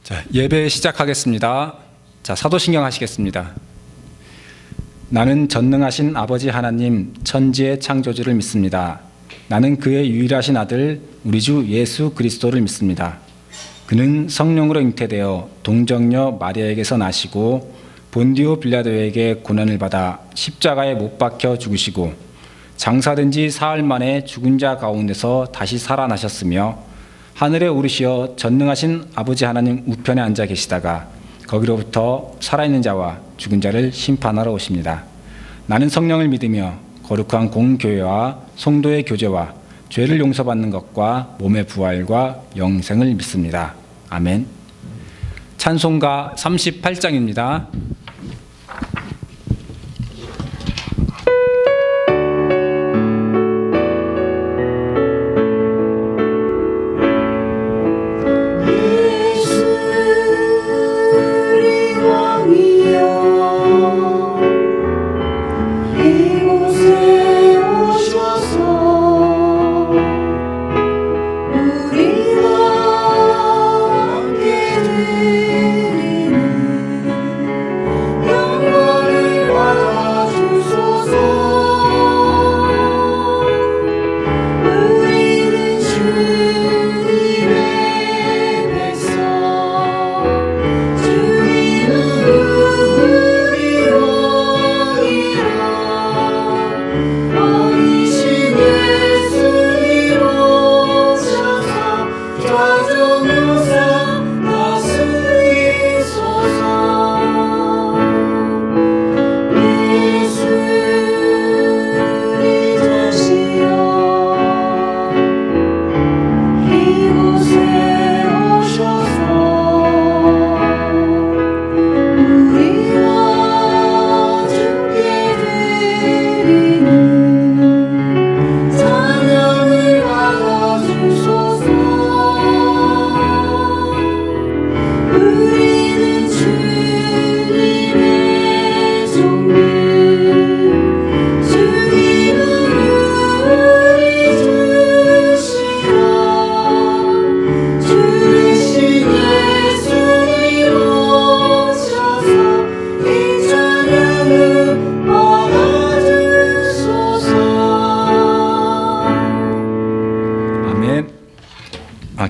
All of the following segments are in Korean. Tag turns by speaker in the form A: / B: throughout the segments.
A: 자, 예배 시작하겠습니다. 자, 사도신경 하시겠습니다. 나는 전능하신 아버지 하나님 천지의 창조주를 믿습니다. 나는 그의 유일하신 아들 우리 주 예수 그리스도를 믿습니다. 그는 성령으로 잉태되어 동정녀 마리아에게서 나시고 본디오 빌라도에게 고난을 받아 십자가에 못 박혀 죽으시고 장사된 지 사흘 만에 죽은 자 가운데서 다시 살아나셨으며 하늘에 오르시어 전능하신 아버지 하나님 우편에 앉아 계시다가 거기로부터 살아있는 자와 죽은 자를 심판하러 오십니다. 나는 성령을 믿으며 거룩한 공교회와 성도의 교제와 죄를 용서받는 것과 몸의 부활과 영생을 믿습니다. 아멘. 찬송가 38장입니다.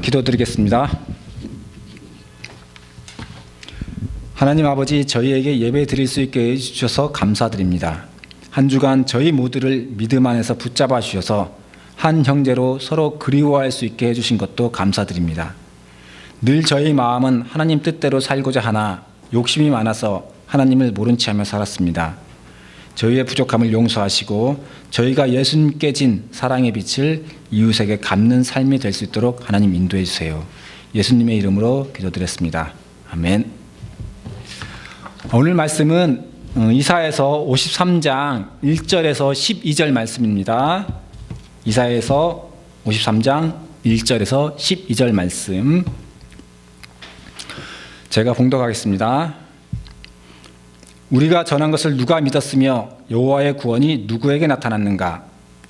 A: 기도드리겠습니다. 하나님 아버지, 저희에게 예배 드릴 수 있게 해주셔서 감사드립니다. 한 주간 저희 모두를 믿음 안에서 붙잡아 주셔서 한 형제로 서로 그리워할 수 있게 해주신 것도 감사드립니다. 늘 저희 마음은 하나님 뜻대로 살고자 하나 욕심이 많아서 하나님을 모른 채 하며 살았습니다. 저희의 부족함을 용서하시고 저희가 예수님께 진 사랑의 빛을 이웃에게 갚는 삶이 될 수 있도록 하나님 인도해 주세요. 예수님의 이름으로 기도드렸습니다. 아멘. 오늘 말씀은 이사야서 53장 1절에서 12절 말씀입니다. 이사야서 53장 1절에서 12절 말씀 제가 봉독하겠습니다. 우리가 전한 것을 누가 믿었으며 여호와의 구원이 누구에게 나타났는가?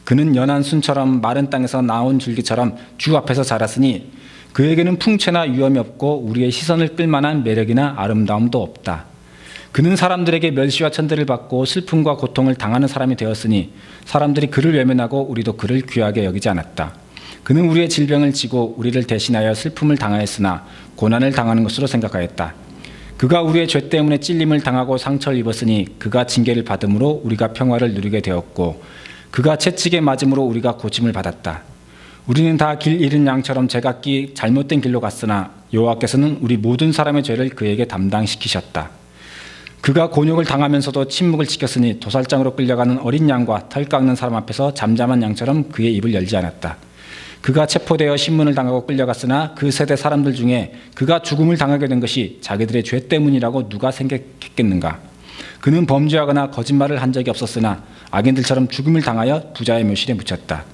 A: 그는 연한 순처럼 마른 땅에서 나온 줄기처럼 주 앞에서 자랐으니 그에게는 풍채나 위엄이 없고 우리의 시선을 끌만한 매력이나 아름다움도 없다. 그는 사람들에게 멸시와 천대를 받고 슬픔과 고통을 당하는 사람이 되었으니 사람들이 그를 외면하고 우리도 그를 귀하게 여기지 않았다. 그는 우리의 질병을 지고 우리를 대신하여 슬픔을 당하였으나 고난을 당하는 것으로 생각하였다. 그가 우리의 죄 때문에 찔림을 당하고 상처를 입었으니 그가 징계를 받음으로 우리가 평화를 누리게 되었고 그가 채찍에 맞음으로 우리가 고침을 받았다. 우리는 다 길 잃은 양처럼 제각기 잘못된 길로 갔으나 여호와께서는 우리 모든 사람의 죄를 그에게 담당시키셨다. 그가 곤욕을 당하면서도 침묵을 지켰으니 도살장으로 끌려가는 어린 양과 털 깎는 사람 앞에서 잠잠한 양처럼 그의 입을 열지 않았다. 그가 체포되어 신문을 당하고 끌려갔으나 그 세대 사람들 중에 그가 죽음을 당하게 된 것이 자기들의 죄 때문이라고 누가 생각했겠는가? 그는 범죄하거나 거짓말을 한 적이 없었으나 악인들처럼 죽음을 당하여 부자의 묘실에 묻혔다.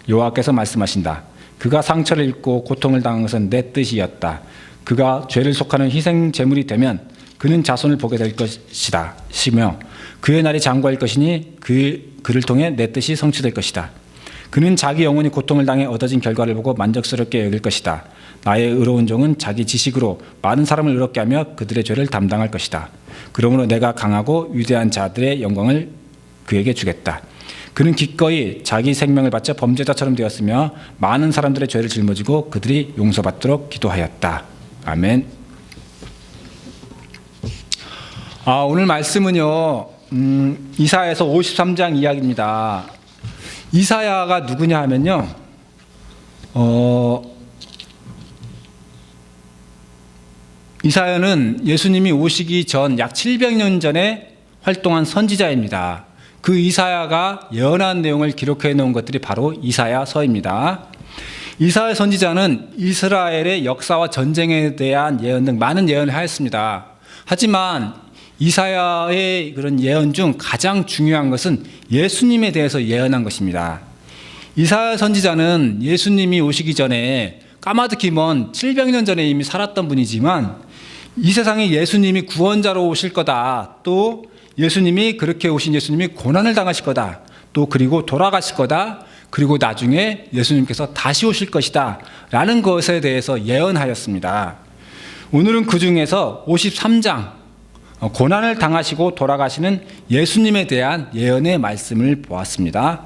A: 여호와께서 말씀하신다. 그가 상처를 입고 고통을 당한 것은 내 뜻이었다. 그가 죄를 속하는 희생 제물이 되면 그는 자손을 보게 될 것이다. 시며 그의 날이 장구할 것이니 그를 통해 내 뜻이 성취될 것이다. 그는 자기 영혼이 고통을 당해 얻어진 결과를 보고 만족스럽게 여길 것이다. 나의 의로운 종은 자기 지식으로 많은 사람을 의롭게 하며 그들의 죄를 담당할 것이다. 그러므로 내가 강하고 위대한 자들의 영광을 그에게 주겠다. 그는 기꺼이 자기 생명을 바쳐 범죄자처럼 되었으며 많은 사람들의 죄를 짊어지고 그들이 용서받도록 기도하였다. 아멘. 오늘 말씀은요, 이사야에서 53장 이야기입니다. 이사야가 누구냐 하면요, 이사야는 예수님이 오시기 전 약 700년 전에 활동한 선지자입니다. 그 이사야가 예언한 내용을 기록해 놓은 것들이 바로 이사야서입니다. 이사야 선지자는 이스라엘의 역사와 전쟁에 대한 예언 등 많은 예언을 하였습니다. 하지만 이사야의 그런 예언 중 가장 중요한 것은 예수님에 대해서 예언한 것입니다. 이사야 선지자는 예수님이 오시기 전에 까마득히 먼 700년 전에 이미 살았던 분이지만 이 세상에 예수님이 구원자로 오실 거다, 또 예수님이 그렇게 오신 예수님이 고난을 당하실 거다, 또 그리고 돌아가실 거다, 그리고 나중에 예수님께서 다시 오실 것이다 라는 것에 대해서 예언하였습니다. 오늘은 그 중에서 53장 고난을 당하시고 돌아가시는 예수님에 대한 예언의 말씀을 보았습니다.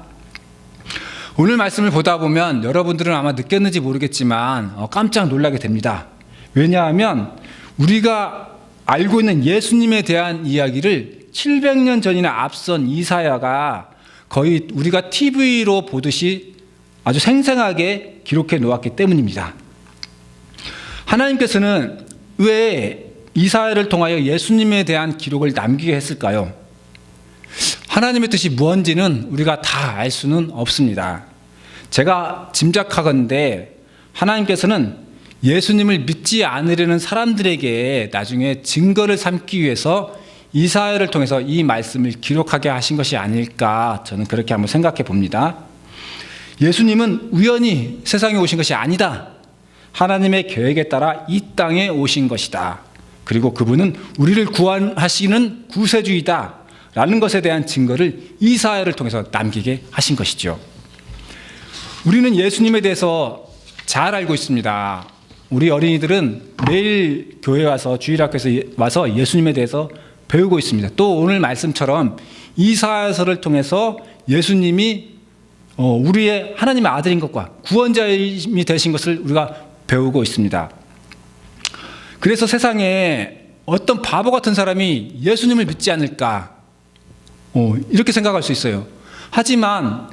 A: 오늘 말씀을 보다 보면 여러분들은 아마 느꼈는지 모르겠지만 깜짝 놀라게 됩니다. 왜냐하면 우리가 알고 있는 예수님에 대한 이야기를 700년 전이나 앞선 이사야가 거의 우리가 TV로 보듯이 아주 생생하게 기록해 놓았기 때문입니다. 하나님께서는 왜 이사야를 통하여 예수님에 대한 기록을 남기게 했을까요? 하나님의 뜻이 무언지는 우리가 다 알 수는 없습니다. 제가 짐작하건대 하나님께서는 예수님을 믿지 않으려는 사람들에게 나중에 증거를 삼기 위해서 이사야를 통해서 이 말씀을 기록하게 하신 것이 아닐까, 저는 그렇게 한번 생각해 봅니다. 예수님은 우연히 세상에 오신 것이 아니다. 하나님의 계획에 따라 이 땅에 오신 것이다. 그리고 그분은 우리를 구원하시는 구세주이다 라는 것에 대한 증거를 이사야를 통해서 남기게 하신 것이죠. 우리는 예수님에 대해서 잘 알고 있습니다. 우리 어린이들은 매일 교회 와서, 주일학교에서 와서 예수님에 대해서 배우고 있습니다. 또 오늘 말씀처럼 이사야서를 통해서 예수님이 우리의 하나님의 아들인 것과 구원자님이 되신 것을 우리가 배우고 있습니다. 그래서 세상에 어떤 바보 같은 사람이 예수님을 믿지 않을까, 이렇게 생각할 수 있어요. 하지만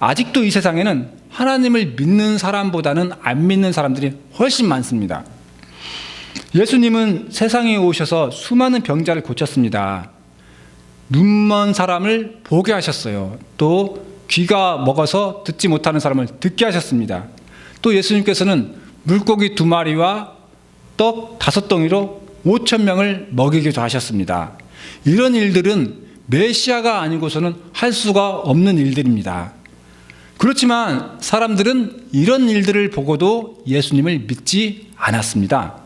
A: 아직도 이 세상에는 하나님을 믿는 사람보다는 안 믿는 사람들이 훨씬 많습니다. 예수님은 세상에 오셔서 수많은 병자를 고쳤습니다. 눈먼 사람을 보게 하셨어요. 또 귀가 먹어서 듣지 못하는 사람을 듣게 하셨습니다. 또 예수님께서는 물고기 2마리와 떡 5덩이로 5,000명을 먹이기도 하셨습니다. 이런 일들은 메시아가 아니고서는 할 수가 없는 일들입니다. 그렇지만 사람들은 이런 일들을 보고도 예수님을 믿지 않았습니다.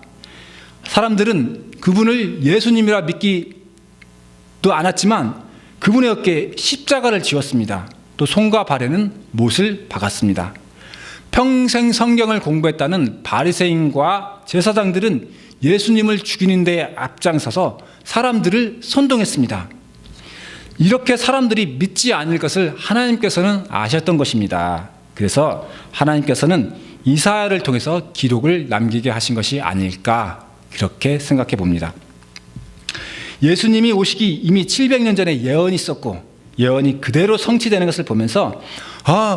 A: 사람들은 그분을 예수님이라 믿기도 않았지만 그분의 어깨에 십자가를 지었습니다. 또 손과 발에는 못을 박았습니다. 평생 성경을 공부했다는 바리새인과 제사장들은 예수님을 죽이는 데 앞장서서 사람들을 선동했습니다. 이렇게 사람들이 믿지 않을 것을 하나님께서는 아셨던 것입니다. 그래서 하나님께서는 이사야를 통해서 기록을 남기게 하신 것이 아닐까, 그렇게 생각해 봅니다. 예수님이 오시기 이미 700년 전에 예언이 있었고 예언이 그대로 성취되는 것을 보면서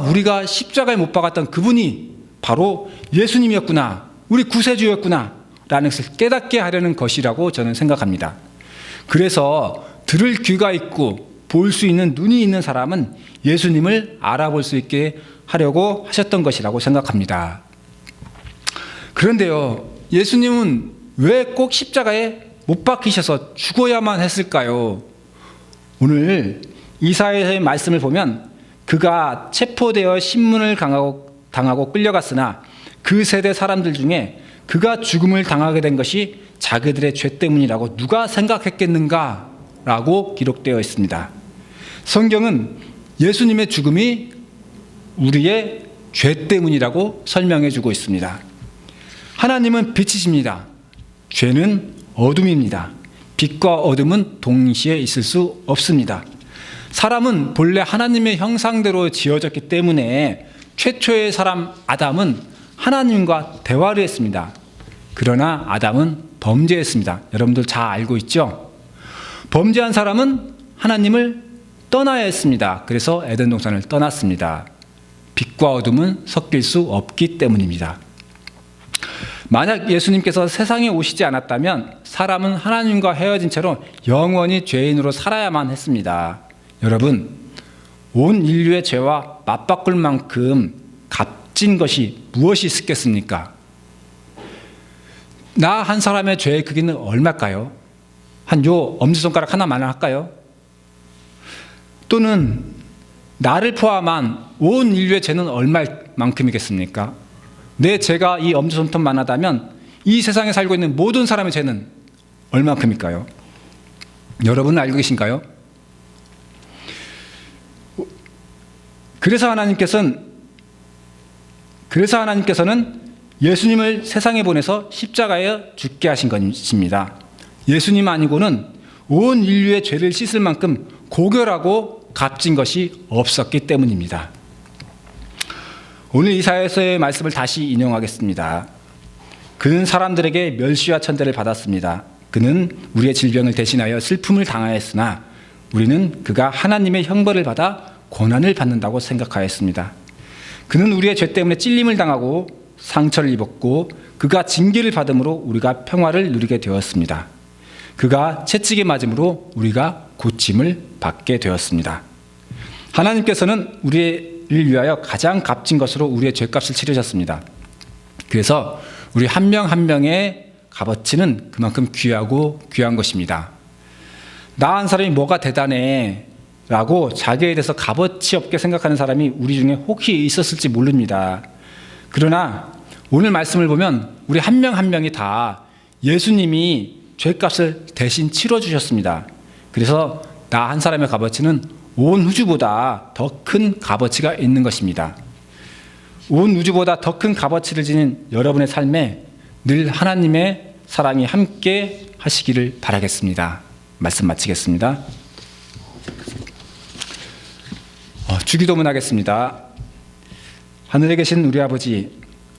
A: 우리가 십자가에 못 박았던 그분이 바로 예수님이었구나, 우리 구세주였구나 라는 것을 깨닫게 하려는 것이라고 저는 생각합니다. 그래서 들을 귀가 있고 볼 수 있는 눈이 있는 사람은 예수님을 알아볼 수 있게 하려고 하셨던 것이라고 생각합니다. 그런데요, 예수님은 왜 꼭 십자가에 못 박히셔서 죽어야만 했을까요? 오늘 이사야의 말씀을 보면 그가 체포되어 신문을 당하고 끌려갔으나 그 세대 사람들 중에 그가 죽음을 당하게 된 것이 자기들의 죄 때문이라고 누가 생각했겠는가 라고 기록되어 있습니다. 성경은 예수님의 죽음이 우리의 죄 때문이라고 설명해 주고 있습니다. 하나님은 빛이십니다. 죄는 어둠입니다. 빛과 어둠은 동시에 있을 수 없습니다. 사람은 본래 하나님의 형상대로 지어졌기 때문에 최초의 사람 아담은 하나님과 대화를 했습니다. 그러나 아담은 범죄했습니다. 여러분들 잘 알고 있죠? 범죄한 사람은 하나님을 떠나야 했습니다. 그래서 에덴 동산을 떠났습니다. 빛과 어둠은 섞일 수 없기 때문입니다. 만약 예수님께서 세상에 오시지 않았다면 사람은 하나님과 헤어진 채로 영원히 죄인으로 살아야만 했습니다. 여러분, 온 인류의 죄와 맞바꿀 만큼 값진 것이 무엇이 있겠습니까? 나 한 사람의 죄의 크기는 얼마일까요? 한 요 엄지손가락 하나만 할까요? 또는 나를 포함한 온 인류의 죄는 얼마만큼이겠습니까? 내 죄가 이 엄지손톱만 하다면 이 세상에 살고 있는 모든 사람의 죄는 얼마만큼일까요? 여러분은 알고 계신가요? 그래서 하나님께서는 예수님을 세상에 보내서 십자가에 죽게 하신 것입니다. 예수님 아니고는 온 인류의 죄를 씻을 만큼 고결하고 값진 것이 없었기 때문입니다. 오늘 이사야서의 말씀을 다시 인용하겠습니다. 그는 사람들에게 멸시와 천대를 받았습니다. 그는 우리의 질병을 대신하여 슬픔을 당하였으나 우리는 그가 하나님의 형벌을 받아 고난을 받는다고 생각하였습니다. 그는 우리의 죄 때문에 찔림을 당하고 상처를 입었고 그가 징계를 받음으로 우리가 평화를 누리게 되었습니다. 그가 채찍에 맞음으로 우리가 고침을 받게 되었습니다. 하나님께서는 우리를 위하여 가장 값진 것으로 우리의 죄값을 치르셨습니다. 그래서 우리 한 명 한 명의 값어치는 그만큼 귀하고 귀한 것입니다. 나 한 사람이 뭐가 대단해 라고 자기에 대해서 값어치 없게 생각하는 사람이 우리 중에 혹시 있었을지 모릅니다. 그러나 오늘 말씀을 보면 우리 한 명 한 명이 다 예수님이 죄값을 대신 치러주셨습니다. 그래서 나 한 사람의 값어치는 온 우주보다 더 큰 값어치가 있는 것입니다. 온 우주보다 더 큰 값어치를 지닌 여러분의 삶에 늘 하나님의 사랑이 함께 하시기를 바라겠습니다. 말씀 마치겠습니다. 주기도문 하겠습니다. 하늘에 계신 우리 아버지,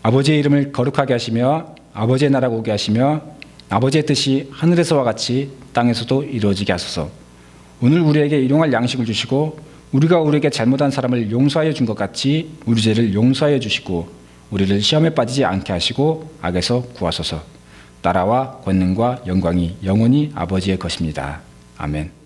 A: 아버지의 이름을 거룩하게 하시며 아버지의 나라가 오게 하시며 아버지의 뜻이 하늘에서와 같이 땅에서도 이루어지게 하소서. 오늘 우리에게 일용할 양식을 주시고 우리가 우리에게 잘못한 사람을 용서하여 준 것 같이 우리 죄를 용서하여 주시고 우리를 시험에 빠지지 않게 하시고 악에서 구하소서. 나라와 권능과 영광이 영원히 아버지의 것입니다. 아멘.